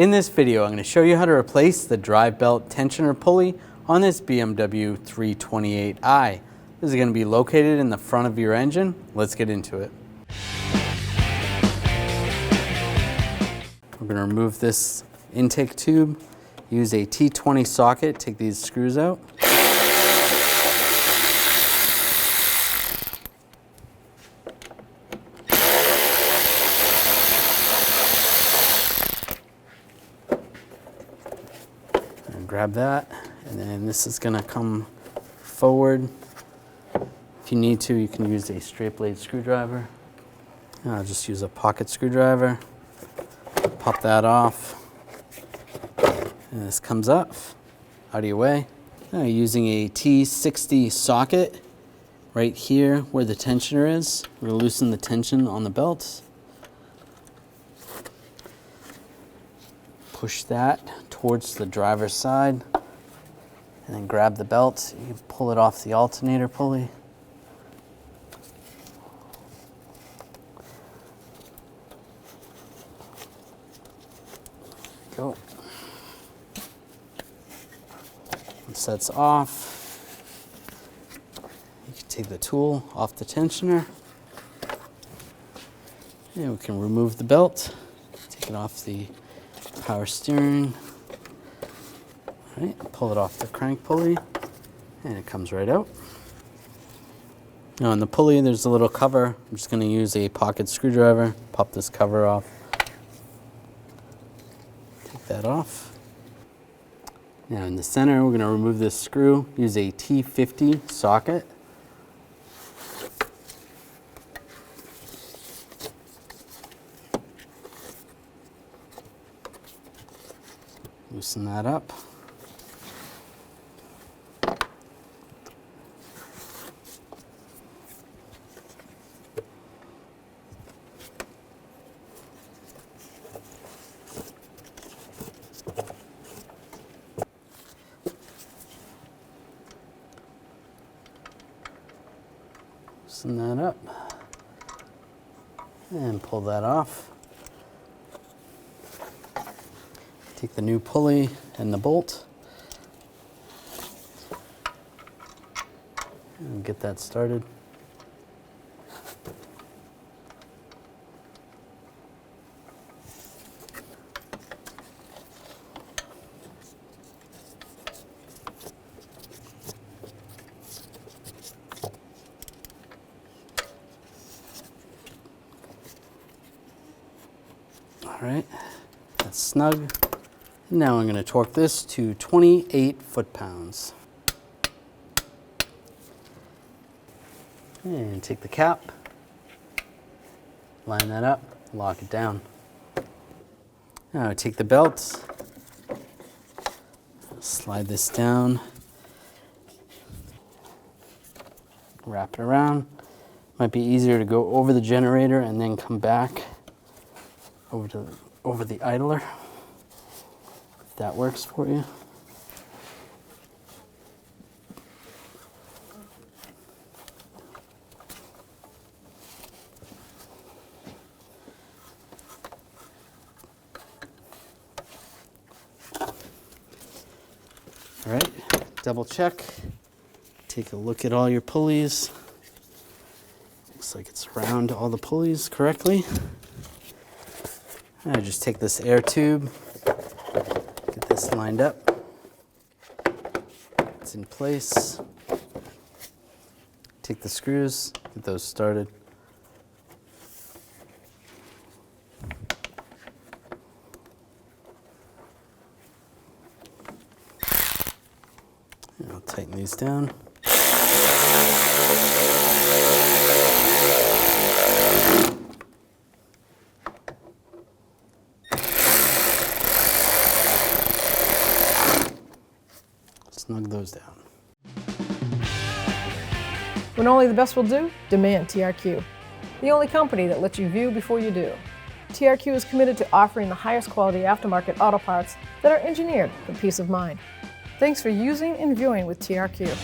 In this video, I'm going to show you how to replace the drive belt tensioner pulley on this BMW 328i. This is going to be located in the front of your engine. Let's get into it. We're going to remove this intake tube, use a T20 socket, take these screws out. Grab that, and then this is going to come forward. If you need to, you can use a straight blade screwdriver. I'll just use a pocket screwdriver. Pop that off, and this comes up out of your way. Now, using a T60 socket right here where the tensioner is, we're going to loosen the tension on the belt. Push that towards the driver's side, and then grab the belt. You can pull it off the alternator pulley. Go. Once that's off, you can take the tool off the tensioner, and we can remove the belt, take it off the power steering. All right, pull it off the crank pulley, and it comes right out. Now on the pulley, there's a little cover. I'm just going to use a pocket screwdriver, pop this cover off. Take that off. Now in the center, we're going to remove this screw, use a T50 socket. Loosen that up. Loosen that up and pull that off. Take the new pulley and the bolt and get that started. All right, that's snug. Now I'm going to torque this to 28 foot-pounds. And take the cap, line that up, lock it down. Now take the belt, slide this down, wrap it around. Might be easier to go over the generator and then come back over the idler. That works for you. All right, double check. Take a look at all your pulleys. Looks like it's around all the pulleys correctly. I just take this air tube, get this lined up. It's in place. Take the screws, get those started. And I'll tighten these down. Snug those down. When only the best will do, demand TRQ. The only company that lets you view before you do. TRQ is committed to offering the highest quality aftermarket auto parts that are engineered for peace of mind. Thanks for using and viewing with TRQ.